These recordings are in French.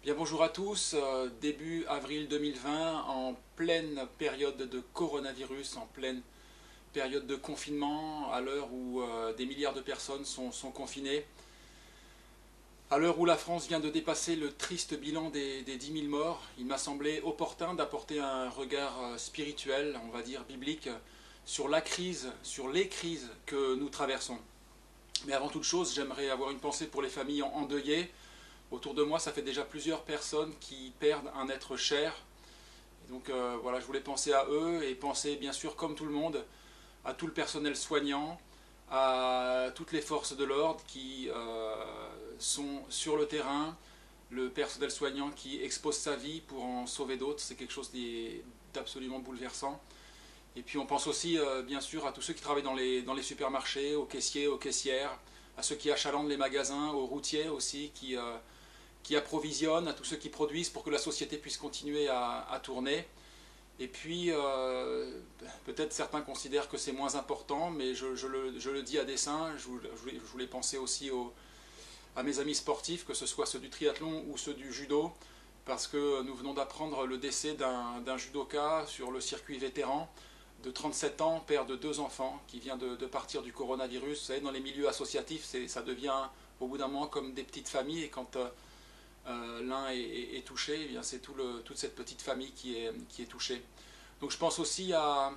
Bien bonjour à tous, début avril 2020, en pleine période de coronavirus, en pleine période de confinement, à l'heure où des milliards de personnes sont confinées, à l'heure où la France vient de dépasser le triste bilan des 10 000 morts, il m'a semblé opportun d'apporter un regard spirituel, on va dire biblique, sur la crise, sur les crises que nous traversons. Mais avant toute chose, j'aimerais avoir une pensée pour les familles endeuillées. Autour de moi, ça fait déjà plusieurs personnes qui perdent un être cher. Et donc voilà, je voulais penser à eux et penser bien sûr, comme tout le monde, à tout le personnel soignant, à toutes les forces de l'ordre qui sont sur le terrain, le personnel soignant qui expose sa vie pour en sauver d'autres, c'est quelque chose d'absolument bouleversant. Et puis on pense aussi bien sûr à tous ceux qui travaillent dans les supermarchés, aux caissiers, aux caissières, à ceux qui achalandent les magasins, aux routiers aussi, qui approvisionnent, à tous ceux qui produisent pour que la société puisse continuer à tourner. Et puis, peut-être certains considèrent que c'est moins important, mais je le dis à dessein, je voulais penser aussi à mes amis sportifs, que ce soit ceux du triathlon ou ceux du judo, parce que nous venons d'apprendre le décès d'un judoka sur le circuit vétéran, de 37 ans, père de 2 enfants, qui vient de partir du coronavirus. Vous savez, dans les milieux associatifs, ça devient au bout d'un moment comme des petites familles, et quand l'un est touché, eh bien c'est toute cette petite famille qui est touchée. Donc je pense aussi à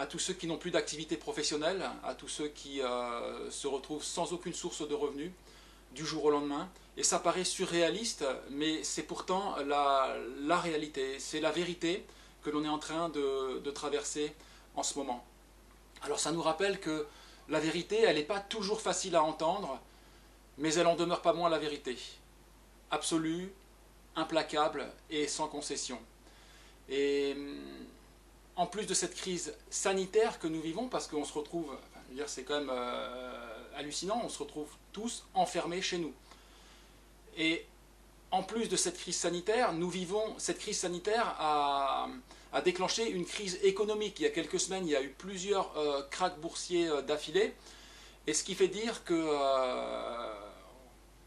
tous ceux qui n'ont plus d'activité professionnelle, à tous ceux qui se retrouvent sans aucune source de revenus du jour au lendemain. Et ça paraît surréaliste, mais c'est pourtant la réalité, c'est la vérité que l'on est en train de traverser en ce moment. Alors ça nous rappelle que la vérité, elle n'est pas toujours facile à entendre, mais elle n'en demeure pas moins la vérité. Absolue, implacable et sans concession. Et en plus de cette crise sanitaire que nous vivons, parce qu'on se retrouve, enfin, c'est quand même hallucinant, on se retrouve tous enfermés chez nous. Et en plus de cette crise sanitaire, cette crise sanitaire a déclenché une crise économique. Il y a quelques semaines, il y a eu plusieurs krachs boursiers d'affilée, et ce qui fait dire que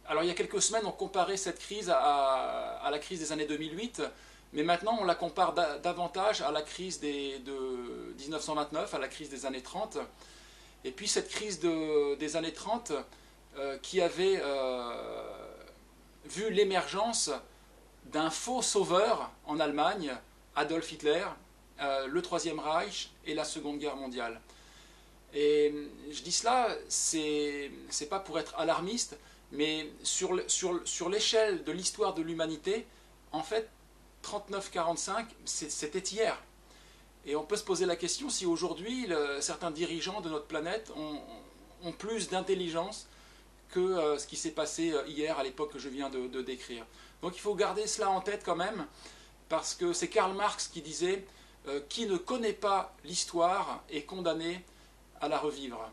alors il y a quelques semaines, on comparait cette crise à la crise des années 2008, mais maintenant on la compare davantage à la crise de 1929, à la crise des années 30. Et puis cette crise des années 30 qui avait vu l'émergence d'un faux sauveur en Allemagne, Adolf Hitler, le Troisième Reich et la Seconde Guerre mondiale. Et je dis cela, c'est pas pour être alarmiste, mais sur l'échelle de l'histoire de l'humanité, en fait, 39-45, c'était hier. Et on peut se poser la question si aujourd'hui, certains dirigeants de notre planète ont plus d'intelligence que ce qui s'est passé hier, à l'époque que je viens de décrire. Donc il faut garder cela en tête quand même, parce que c'est Karl Marx qui disait « Qui ne connaît pas l'histoire est condamné à la revivre ».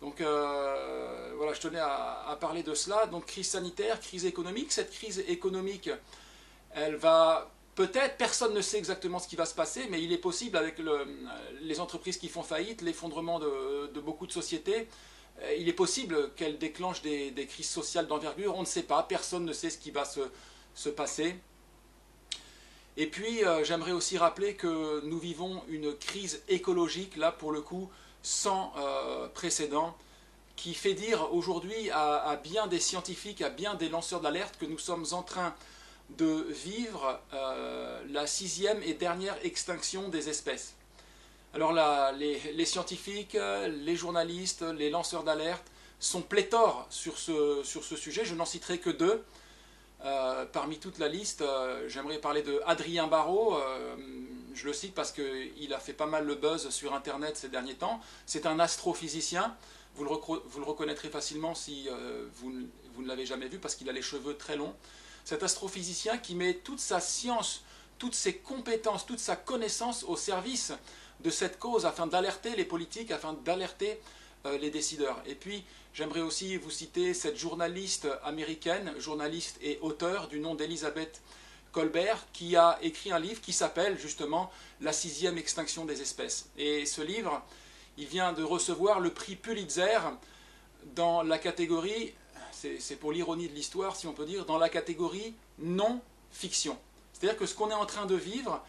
Donc voilà, je tenais à parler de cela. Donc crise sanitaire, crise économique. Cette crise économique, elle va peut-être, personne ne sait exactement ce qui va se passer, mais il est possible avec les entreprises qui font faillite, l'effondrement de beaucoup de sociétés, il est possible qu'elles déclenchent des crises sociales d'envergure. On ne sait pas, personne ne sait ce qui va se passer. Et puis j'aimerais aussi rappeler que nous vivons une crise écologique, là pour le coup, sans précédent, qui fait dire aujourd'hui à bien des scientifiques, à bien des lanceurs d'alerte que nous sommes en train de vivre la 6e et dernière extinction des espèces. Alors là, les scientifiques, les journalistes, les lanceurs d'alerte sont pléthores sur ce sujet. Je n'en citerai que 2. Parmi toute la liste, j'aimerais parler de Adrien Barraud. Je le cite parce qu'il a fait pas mal le buzz sur Internet ces derniers temps. C'est un astrophysicien. Vous le reconnaîtrez facilement si vous ne l'avez jamais vu, parce qu'il a les cheveux très longs. Cet astrophysicien qui met toute sa science, toutes ses compétences, toute sa connaissance au service de cette cause, afin d'alerter les politiques, afin d'alerter les décideurs. Et puis, j'aimerais aussi vous citer cette journaliste américaine, journaliste et auteure du nom d'Elizabeth Kolbert, qui a écrit un livre qui s'appelle justement « La 6e extinction des espèces ». Et ce livre, il vient de recevoir le prix Pulitzer dans la catégorie, c'est pour l'ironie de l'histoire si on peut dire, dans la catégorie non fiction. C'est-à-dire que ce qu'on est en train de vivre,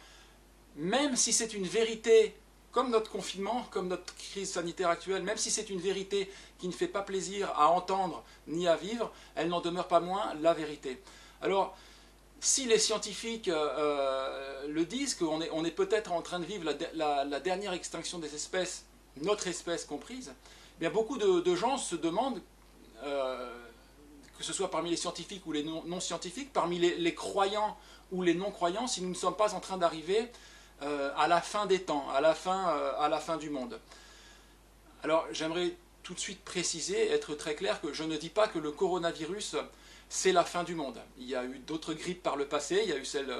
même si c'est une vérité, comme notre confinement, comme notre crise sanitaire actuelle, même si c'est une vérité qui ne fait pas plaisir à entendre ni à vivre, elle n'en demeure pas moins la vérité. Alors, si les scientifiques le disent, qu'on est, on est peut-être en train de vivre la dernière extinction des espèces, notre espèce comprise, eh bien beaucoup de gens se demandent, que ce soit parmi les scientifiques ou les non-scientifiques, parmi les croyants ou les non-croyants, si nous ne sommes pas en train d'arriver à la fin des temps, à la fin du monde. Alors j'aimerais tout de suite préciser, être très clair, que je ne dis pas que le coronavirus c'est la fin du monde. Il y a eu d'autres grippes par le passé, il y a eu celle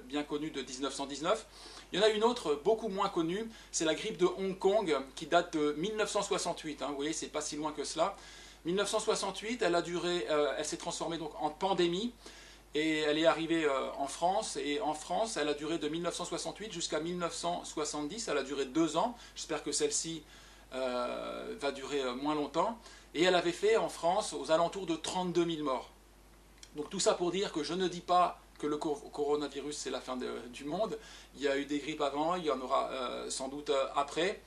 bien connue de 1919. Il y en a une autre beaucoup moins connue, c'est la grippe de Hong Kong qui date de 1968. Vous voyez, c'est pas si loin que cela. 1968, elle s'est transformée donc en pandémie et elle est arrivée en France. Et en France, elle a duré de 1968 jusqu'à 1970. Elle a duré 2 ans. J'espère que celle-ci va durer moins longtemps. Et elle avait fait en France aux alentours de 32 000 morts. Donc tout ça pour dire que je ne dis pas que le coronavirus c'est la fin du monde. Il y a eu des grippes avant, il y en aura sans doute après.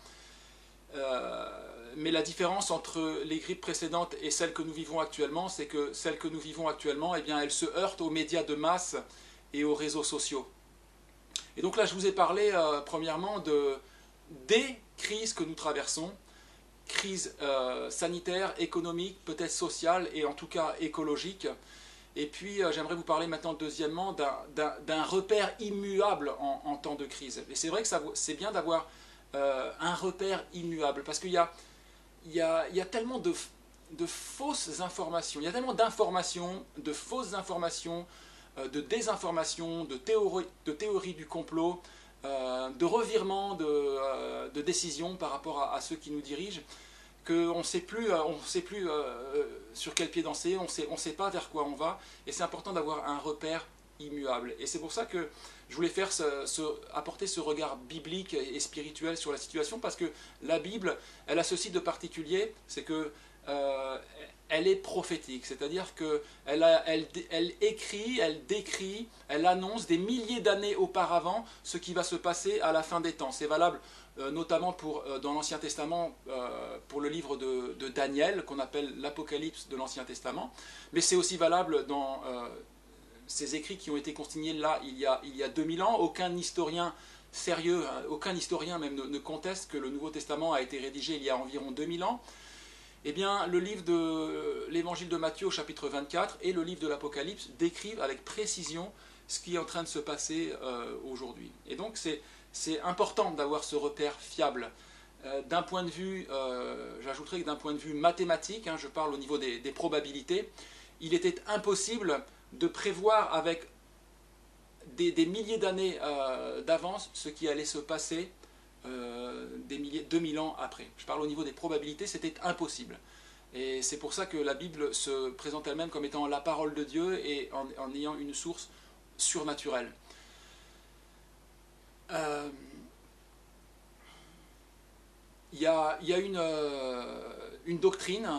Mais la différence entre les grippes précédentes et celles que nous vivons actuellement, c'est que celles que nous vivons actuellement, eh bien, elles se heurtent aux médias de masse et aux réseaux sociaux. Et donc là, je vous ai parlé premièrement des crises que nous traversons, crise sanitaire, économique, peut-être sociale et en tout cas écologique. Et puis j'aimerais vous parler maintenant deuxièmement d'un repère immuable en temps de crise. Et c'est vrai que c'est bien d'avoir un repère immuable parce qu'il y a tellement de fausses informations, il y a tellement d'informations, de fausses informations, de désinformations, de théories du complot, de revirements de décisions par rapport à ceux qui nous dirigent, qu'on ne sait plus sur quel pied danser, on ne sait pas vers quoi on va, et c'est important d'avoir un repère immuable. Et c'est pour ça que je voulais apporter ce regard biblique et spirituel sur la situation, parce que la Bible, elle a ceci de particulier, c'est que elle est prophétique, c'est-à-dire qu'elle écrit, elle décrit, elle annonce des milliers d'années auparavant ce qui va se passer à la fin des temps. C'est valable notamment dans l'Ancien Testament, pour le livre de Daniel, qu'on appelle l'Apocalypse de l'Ancien Testament, mais c'est aussi valable dans ces écrits qui ont été consignés là il y a 2000 ans. Aucun historien sérieux, aucun historien même ne conteste que le Nouveau Testament a été rédigé il y a environ 2000 ans. Eh bien, le livre de l'Évangile de Matthieu au chapitre 24 et le livre de l'Apocalypse décrivent avec précision ce qui est en train de se passer aujourd'hui. Et donc c'est important d'avoir ce repère fiable. D'un point de vue, j'ajouterais que d'un point de vue mathématique, je parle au niveau des probabilités, il était impossible de prévoir avec des milliers d'années d'avance ce qui allait se passer 2000 ans après. Je parle au niveau des probabilités, c'était impossible. Et c'est pour ça que la Bible se présente elle-même comme étant la parole de Dieu et en ayant une source surnaturelle. Il y a une doctrine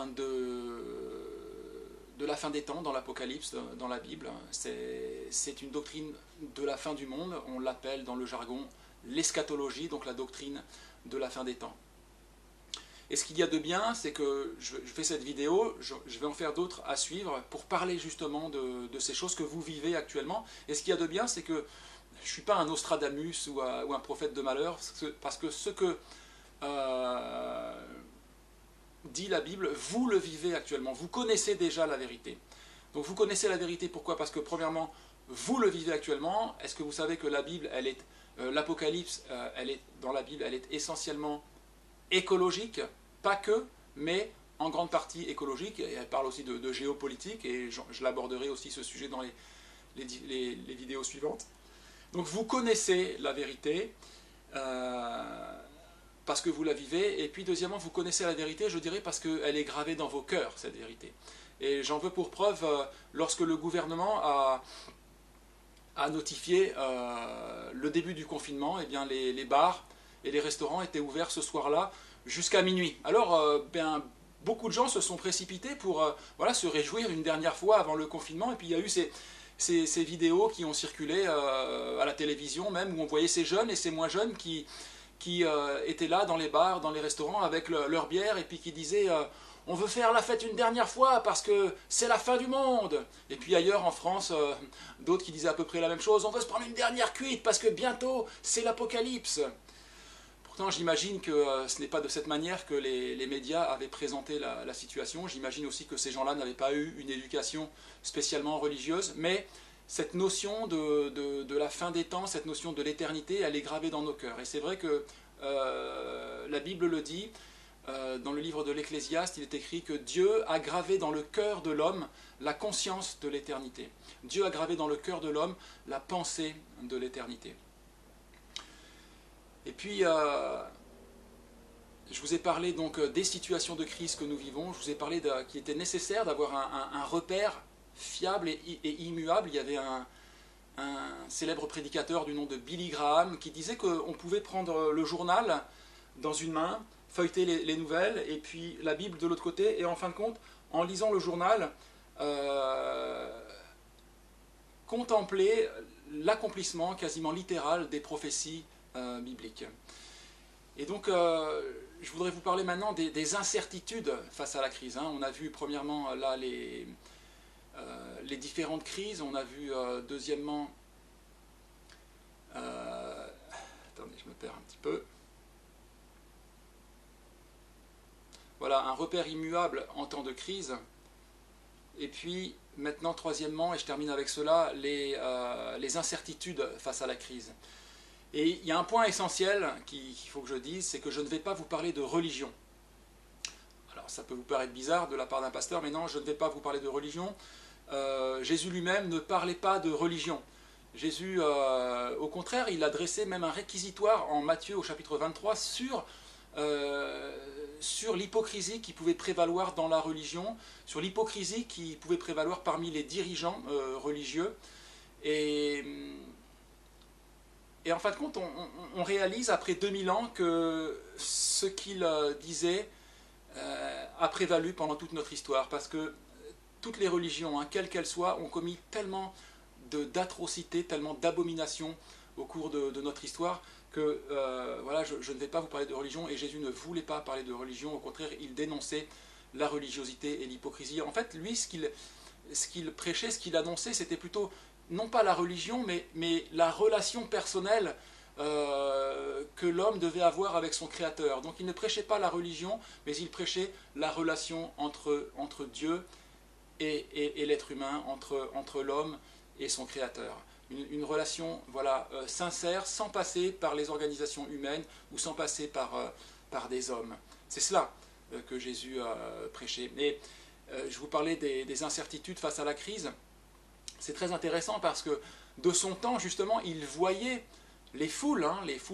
de la fin des temps dans l'Apocalypse, dans la Bible. C'est une doctrine de la fin du monde, on l'appelle dans le jargon l'eschatologie, donc la doctrine de la fin des temps. Et ce qu'il y a de bien, c'est que je fais cette vidéo, je vais en faire d'autres à suivre pour parler justement de ces choses que vous vivez actuellement. Et ce qu'il y a de bien, c'est que je ne suis pas un Nostradamus ou un prophète de malheur, parce que ce que dit la Bible, vous le vivez actuellement, vous connaissez déjà la vérité. Donc vous connaissez la vérité, pourquoi? Parce que premièrement, vous le vivez actuellement. Est-ce que vous savez que la Bible, l'Apocalypse, dans la Bible, elle est essentiellement écologique, pas que, mais en grande partie écologique, et elle parle aussi de géopolitique, et je l'aborderai aussi ce sujet dans les vidéos suivantes. Donc vous connaissez la vérité, parce que vous la vivez, et puis deuxièmement, vous connaissez la vérité, je dirais, parce qu'elle est gravée dans vos cœurs, cette vérité. Et j'en veux pour preuve, lorsque le gouvernement a notifié le début du confinement, eh bien les bars et les restaurants étaient ouverts ce soir-là jusqu'à minuit. Alors, beaucoup de gens se sont précipités pour se réjouir une dernière fois avant le confinement, et puis il y a eu ces vidéos qui ont circulé à la télévision même, où on voyait ces jeunes et ces moins jeunes qui étaient là dans les bars, dans les restaurants avec leur bière et puis qui disaient on veut faire la fête une dernière fois parce que c'est la fin du monde. Et puis ailleurs en France, d'autres qui disaient à peu près la même chose, on veut se prendre une dernière cuite parce que bientôt c'est l'apocalypse. Pourtant j'imagine que ce n'est pas de cette manière que les médias avaient présenté la situation. J'imagine aussi que ces gens-là n'avaient pas eu une éducation spécialement religieuse, mais cette notion de la fin des temps, cette notion de l'éternité, elle est gravée dans nos cœurs. Et c'est vrai que la Bible le dit, dans le livre de l'Ecclésiaste, il est écrit que Dieu a gravé dans le cœur de l'homme la conscience de l'éternité. Dieu a gravé dans le cœur de l'homme la pensée de l'éternité. Et puis, je vous ai parlé donc des situations de crise que nous vivons, je vous ai parlé qu'il était nécessaire d'avoir un repère fiable et immuable. Il y avait un célèbre prédicateur du nom de Billy Graham qui disait qu'on pouvait prendre le journal dans une main, feuilleter les nouvelles, et puis la Bible de l'autre côté, et en fin de compte, en lisant le journal, contempler l'accomplissement quasiment littéral des prophéties bibliques. Et donc, je voudrais vous parler maintenant des incertitudes face à la crise. On a vu premièrement là les différentes crises, on a vu deuxièmement... attendez, je me perds un petit peu. Voilà, un repère immuable en temps de crise. Et puis, maintenant, troisièmement, et je termine avec cela, les incertitudes face à la crise. Et il y a un point essentiel qu'il faut que je dise, c'est que je ne vais pas vous parler de religion. Alors, ça peut vous paraître bizarre de la part d'un pasteur, mais non, je ne vais pas vous parler de religion. Jésus lui-même ne parlait pas de religion. Jésus, au contraire, il a dressé même un réquisitoire en Matthieu au chapitre 23 sur l'hypocrisie qui pouvait prévaloir dans la religion, sur l'hypocrisie qui pouvait prévaloir parmi les dirigeants religieux. Et en fin de compte, on réalise après 2000 ans que ce qu'il disait a prévalu pendant toute notre histoire, parce que toutes les religions, quelles qu'elles soient, ont commis tellement d'atrocités, tellement d'abominations au cours de notre histoire, que voilà, je ne vais pas vous parler de religion, et Jésus ne voulait pas parler de religion, au contraire, il dénonçait la religiosité et l'hypocrisie. En fait, lui, ce qu'il prêchait, ce qu'il annonçait, c'était plutôt, non pas la religion, mais la relation personnelle que l'homme devait avoir avec son Créateur. Donc il ne prêchait pas la religion, mais il prêchait la relation entre Dieu et l'être humain, entre l'homme et son Créateur. Une relation voilà, sincère, sans passer par les organisations humaines ou sans passer par des hommes. C'est cela que Jésus prêchait. Mais je vous parlais des incertitudes face à la crise. C'est très intéressant parce que de son temps, justement, il voyait les foules,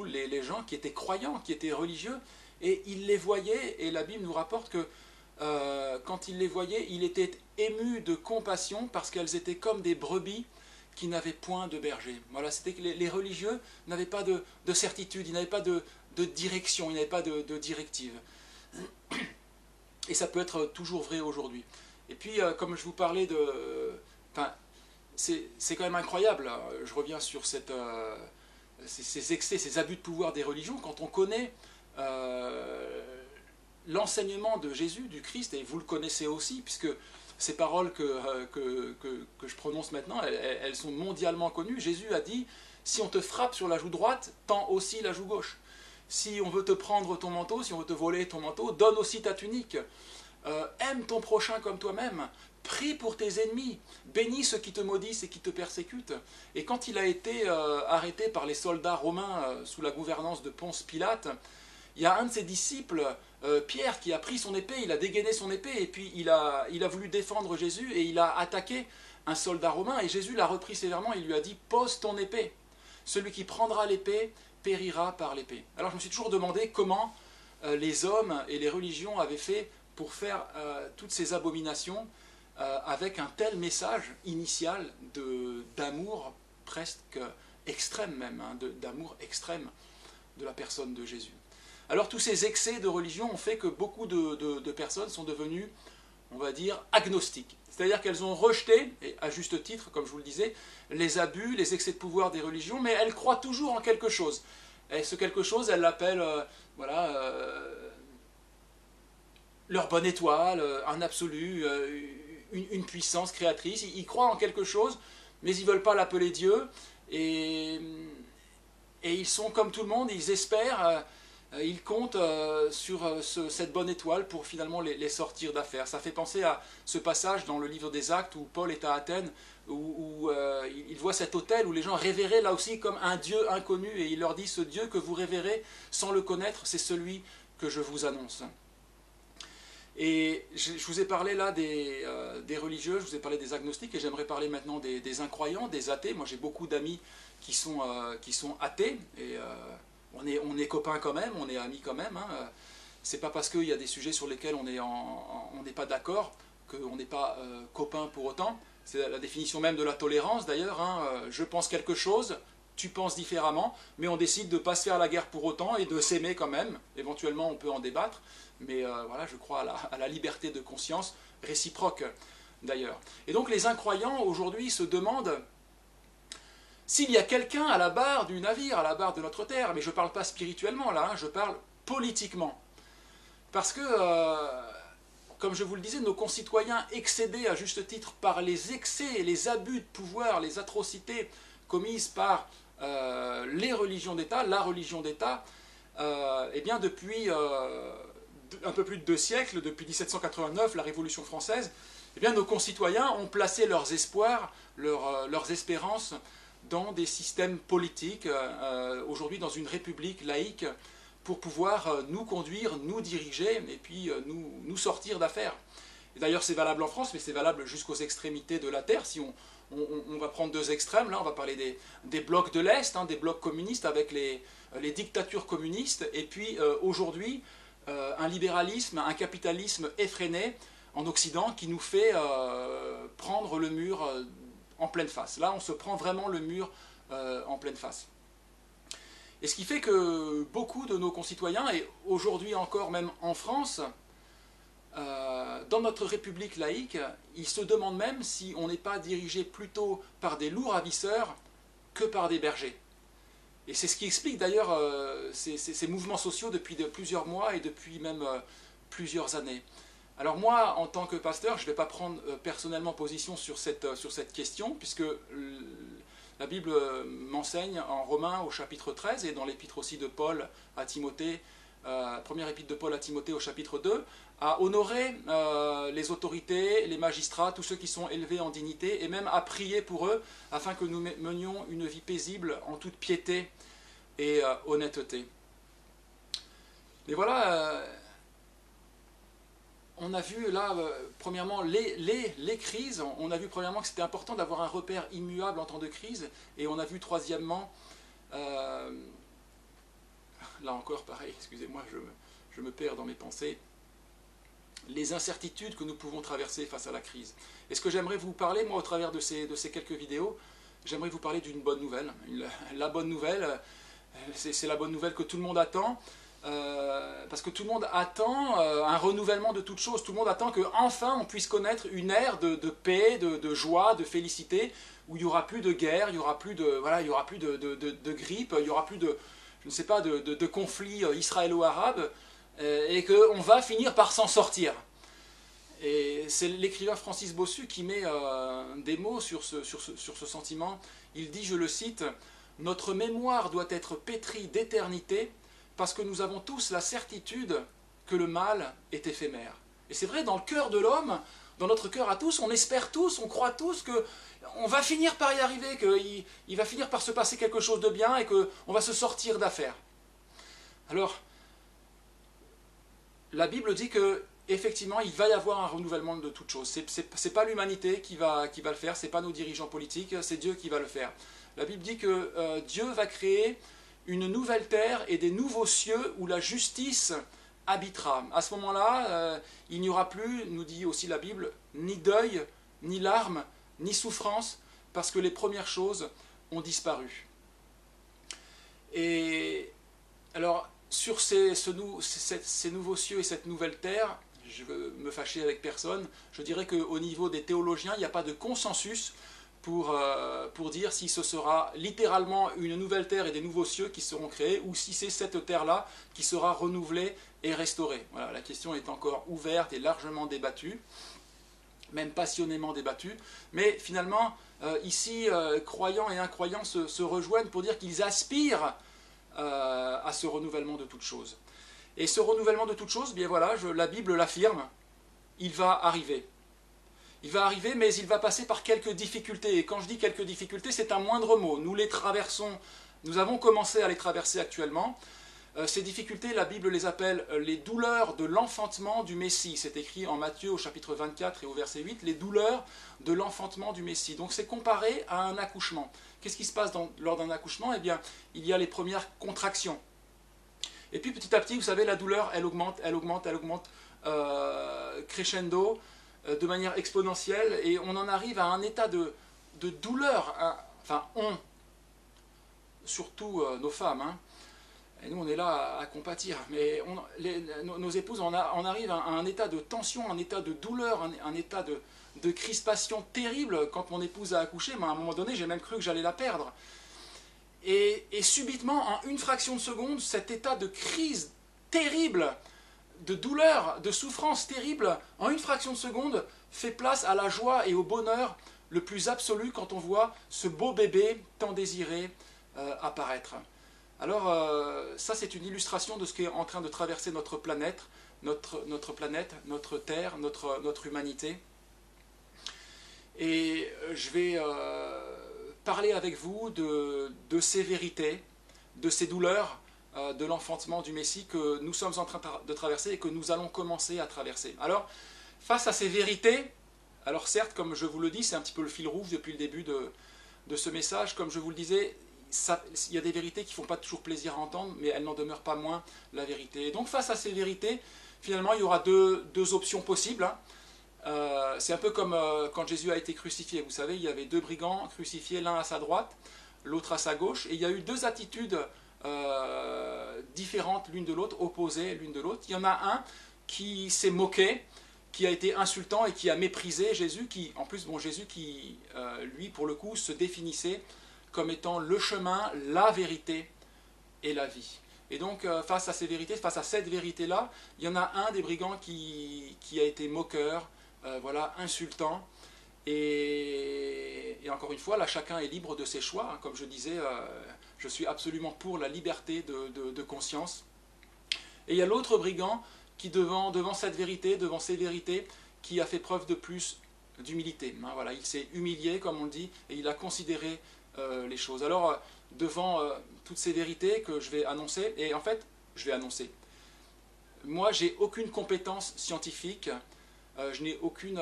les gens qui étaient croyants, qui étaient religieux, et il les voyait, et la Bible nous rapporte que quand il les voyait, il était ému de compassion parce qu'elles étaient comme des brebis qui n'avaient point de berger. Voilà, c'était que les religieux n'avaient pas de certitude, ils n'avaient pas de direction, ils n'avaient pas de directive. Et ça peut être toujours vrai aujourd'hui. Et puis, comme je vous parlais c'est quand même incroyable, je reviens sur ces excès, ces abus de pouvoir des religions, quand on connaît l'enseignement de Jésus, du Christ, et vous le connaissez aussi, puisque ces paroles que je prononce maintenant, elles sont mondialement connues. Jésus a dit, si on te frappe sur la joue droite, tends aussi la joue gauche. Si on veut te prendre ton manteau, si on veut te voler ton manteau, donne aussi ta tunique. Aime ton prochain comme toi-même. Prie pour tes ennemis, bénis ceux qui te maudissent et qui te persécutent. Et quand il a été arrêté par les soldats romains sous la gouvernance de Ponce Pilate, il y a un de ses disciples, Pierre, qui a pris son épée, il a dégainé son épée, et puis il a voulu défendre Jésus, et il a attaqué un soldat romain, et Jésus l'a repris sévèrement, il lui a dit « Pose ton épée, celui qui prendra l'épée périra par l'épée ». Alors je me suis toujours demandé comment les hommes et les religions avaient fait pour faire toutes ces abominations, avec un tel message initial d'amour presque extrême même, d'amour extrême de la personne de Jésus. Alors tous ces excès de religion ont fait que beaucoup de personnes sont devenues, on va dire, agnostiques. C'est-à-dire qu'elles ont rejeté, et à juste titre, comme je vous le disais, les abus, les excès de pouvoir des religions, mais elles croient toujours en quelque chose. Et ce quelque chose, elles l'appellent voilà, leur bonne étoile, un absolu, une puissance créatrice. Ils croient en quelque chose, mais ils ne veulent pas l'appeler Dieu. Et ils sont comme tout le monde, ils espèrent, ils comptent sur cette bonne étoile pour finalement les sortir d'affaire. Ça fait penser à ce passage dans le livre des Actes où Paul est à Athènes, où il voit cet autel où les gens révéraient là aussi comme un Dieu inconnu, et il leur dit: ce Dieu que vous révérez sans le connaître, c'est celui que je vous annonce. Et je vous ai parlé là des religieux, je vous ai parlé des agnostiques, et j'aimerais parler maintenant des incroyants, des athées. Moi j'ai beaucoup d'amis qui sont athées, et on est copains quand même, on est amis quand même. Hein. C'est pas parce qu'il y a des sujets sur lesquels on n'est pas d'accord qu'on n'est pas copains pour autant. C'est la définition même de la tolérance d'ailleurs. Hein. Je pense quelque chose, tu penses différemment, mais on décide de ne pas se faire la guerre pour autant et de s'aimer quand même. Éventuellement on peut en débattre, mais voilà, je crois à la liberté de conscience réciproque d'ailleurs. Et donc les incroyants aujourd'hui se demandent s'il y a quelqu'un à la barre du navire, à la barre de notre terre, mais je ne parle pas spirituellement là, hein, je parle politiquement. Parce que, comme je vous le disais, nos concitoyens excédés à juste titre par les excès et les abus de pouvoir, les atrocités commises par les religions d'État, la religion d'État, eh bien depuis un peu plus de 2 siècles, depuis 1789, la Révolution française, eh bien nos concitoyens ont placé leurs espoirs, leurs espérances dans des systèmes politiques, aujourd'hui dans une république laïque, pour pouvoir nous conduire, nous diriger, et puis nous sortir d'affaires. D'ailleurs c'est valable en France, mais c'est valable jusqu'aux extrémités de la Terre. Si on va prendre 2 extrêmes, là on va parler des blocs de l'Est, hein, des blocs communistes avec les dictatures communistes, et puis aujourd'hui un libéralisme, un capitalisme effréné en Occident qui nous fait prendre le mur en pleine face. Là on se prend vraiment le mur en pleine face. Et ce qui fait que beaucoup de nos concitoyens, et aujourd'hui encore même en France, dans notre république laïque, ils se demandent même si on n'est pas dirigé plutôt par des loups ravisseurs que par des bergers. Et c'est ce qui explique d'ailleurs ces mouvements sociaux depuis plusieurs mois et depuis même plusieurs années. Alors moi, en tant que pasteur, je ne vais pas prendre personnellement position sur cette question, puisque la Bible m'enseigne en Romains au chapitre 13 et dans l'épître aussi de Paul à Timothée, première épître de Paul à Timothée au chapitre 2, à honorer les autorités, les magistrats, tous ceux qui sont élevés en dignité, et même à prier pour eux, afin que nous menions une vie paisible en toute piété et honnêteté. Mais voilà, on a vu là, premièrement, les crises. On a vu premièrement que c'était important d'avoir un repère immuable en temps de crise, et on a vu troisièmement, là encore pareil, excusez-moi, je me perds dans mes pensées, les incertitudes que nous pouvons traverser face à la crise. Et ce que j'aimerais vous parler, moi, au travers de ces quelques vidéos, j'aimerais vous parler d'une bonne nouvelle. La bonne nouvelle, c'est la bonne nouvelle que tout le monde attend, parce que tout le monde attend un renouvellement de toutes choses. Tout le monde attend qu'enfin on puisse connaître une ère de paix, de joie, de félicité, où il n'y aura plus de guerre, il n'y aura plus il y aura plus de grippe, il n'y aura plus je ne sais pas, de conflits israélo-arabes, et qu'on va finir par s'en sortir. Et c'est l'écrivain Francis Bossu qui met des mots sur ce sentiment. Il dit, je le cite, « Notre mémoire doit être pétrie d'éternité parce que nous avons tous la certitude que le mal est éphémère. » Et c'est vrai, dans le cœur de l'homme, dans notre cœur à tous, on espère tous, on croit tous qu'on va finir par y arriver, qu'il va finir par se passer quelque chose de bien et qu'on va se sortir d'affaires. Alors, la Bible dit que effectivement, il va y avoir un renouvellement de toutes choses. C'est pas l'humanité qui va le faire, c'est pas nos dirigeants politiques, c'est Dieu qui va le faire. La Bible dit que Dieu va créer une nouvelle terre et des nouveaux cieux où la justice habitera. À ce moment-là, il n'y aura plus, nous dit aussi la Bible, ni deuil, ni larmes, ni souffrance, parce que les premières choses ont disparu. Et alors, sur ces nouveaux cieux et cette nouvelle terre, je veux me fâcher avec personne, je dirais qu'au niveau des théologiens, il n'y a pas de consensus pour dire si ce sera littéralement une nouvelle terre et des nouveaux cieux qui seront créés, ou si c'est cette terre-là qui sera renouvelée et restaurée. Voilà, la question est encore ouverte et largement débattue, même passionnément débattue, mais finalement, ici, croyants et incroyants se rejoignent pour dire qu'ils aspirent à ce renouvellement de toutes choses. Et ce renouvellement de toutes choses, bien voilà, la Bible l'affirme, il va arriver. Il va arriver, mais il va passer par quelques difficultés. Et quand je dis quelques difficultés, c'est un moindre mot. Nous les traversons, nous avons commencé à les traverser actuellement. Ces difficultés, la Bible les appelle les douleurs de l'enfantement du Messie. C'est écrit en Matthieu au chapitre 24 et au verset 8, les douleurs de l'enfantement du Messie. Donc c'est comparé à un accouchement. Qu'est-ce qui se passe lors d'un accouchement? Eh bien, il y a les premières contractions. Et puis petit à petit, vous savez, la douleur, elle augmente, crescendo, de manière exponentielle, et on en arrive à un état de douleur, surtout nos femmes, hein, et nous on est là à compatir, mais nos épouses on arrivent à un état de tension, un état de douleur, un état de crispation terrible quand mon épouse a accouché, mais à un moment donné j'ai même cru que j'allais la perdre. Et subitement, en une fraction de seconde, cet état de crise terrible, de douleur, de souffrance terrible, en une fraction de seconde, fait place à la joie et au bonheur le plus absolu quand on voit ce beau bébé tant désiré apparaître. Alors ça c'est une illustration de ce qui est en train de traverser notre planète, notre Terre, notre humanité. Et je vais parler avec vous de ces vérités, de ces douleurs, de l'enfantement du Messie que nous sommes en train de traverser et que nous allons commencer à traverser. Alors, face à ces vérités, alors certes, comme je vous le dis, c'est un petit peu le fil rouge depuis le début de ce message, comme je vous le disais, il y a des vérités qui ne font pas toujours plaisir à entendre, mais elles n'en demeurent pas moins la vérité. Et donc face à ces vérités, finalement, il y aura deux options possibles. C'est un peu comme quand Jésus a été crucifié. Vous savez, il y avait deux brigands crucifiés, l'un à sa droite, l'autre à sa gauche, et il y a eu deux attitudes différentes l'une de l'autre, opposées l'une de l'autre. Il y en a un qui s'est moqué, qui a été insultant et qui a méprisé Jésus, Jésus qui, lui, pour le coup, se définissait comme étant le chemin, la vérité et la vie. Et donc, face à ces vérités, face à cette vérité-là, il y en a un des brigands qui a été moqueur, insultant. Et encore une fois, là, chacun est libre de ses choix. Hein. Comme je disais, je suis absolument pour la liberté de conscience. Et il y a l'autre brigand qui, devant cette vérité, devant ces vérités, qui a fait preuve de plus d'humilité. Hein, voilà, il s'est humilié, comme on le dit, et il a considéré les choses. Alors, devant toutes ces vérités que je vais annoncer, et en fait, je vais annoncer. Moi, j'ai aucune compétence scientifique, je n'ai aucune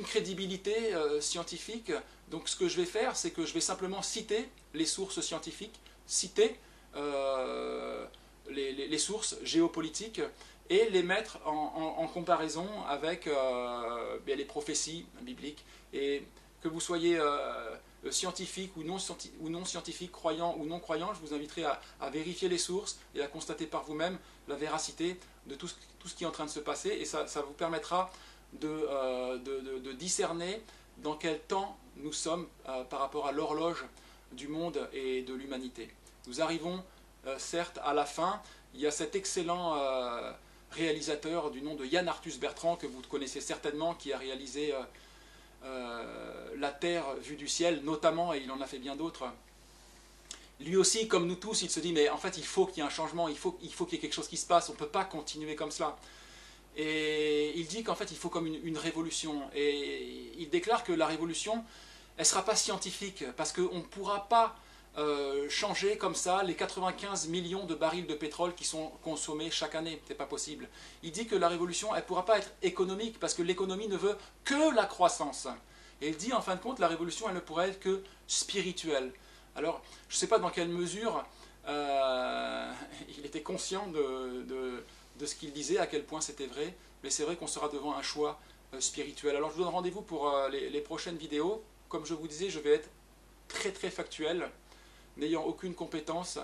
crédibilité scientifique. Donc ce que je vais faire, c'est que je vais simplement citer les sources scientifiques, citer les sources géopolitiques et les mettre en comparaison avec les prophéties bibliques. Et que vous soyez scientifique ou non scientifique, croyant ou non croyant, je vous inviterai à vérifier les sources et à constater par vous-même la véracité de tout ce qui est en train de se passer, et ça vous permettra de discerner dans quel temps nous sommes par rapport à l'horloge du monde et de l'humanité. Nous arrivons certes à la fin. Il y a cet excellent réalisateur du nom de Yann Arthus Bertrand, que vous connaissez certainement, qui a réalisé La Terre vue du ciel notamment, et il en a fait bien d'autres. Lui aussi, comme nous tous, il se dit mais en fait il faut qu'il y ait un changement, il faut qu'il y ait quelque chose qui se passe, on ne peut pas continuer comme cela. Et il dit qu'en fait il faut comme une révolution, et il déclare que la révolution, elle ne sera pas scientifique, parce qu'on ne pourra pas changer comme ça les 95 millions de barils de pétrole qui sont consommés chaque année, c'est pas possible. Il dit que la révolution, elle ne pourra pas être économique, parce que l'économie ne veut que la croissance. Et il dit en fin de compte, la révolution, elle ne pourrait être que spirituelle. Alors, je ne sais pas dans quelle mesure il était conscient de ce qu'il disait, à quel point c'était vrai, mais c'est vrai qu'on sera devant un choix spirituel. Alors je vous donne rendez-vous pour les prochaines vidéos. Comme je vous disais, je vais être très factuel, n'ayant aucune compétence,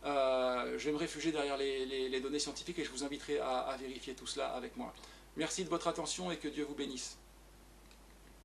Je vais me réfugier derrière les données scientifiques et je vous inviterai à vérifier tout cela avec moi. Merci de votre attention et que Dieu vous bénisse.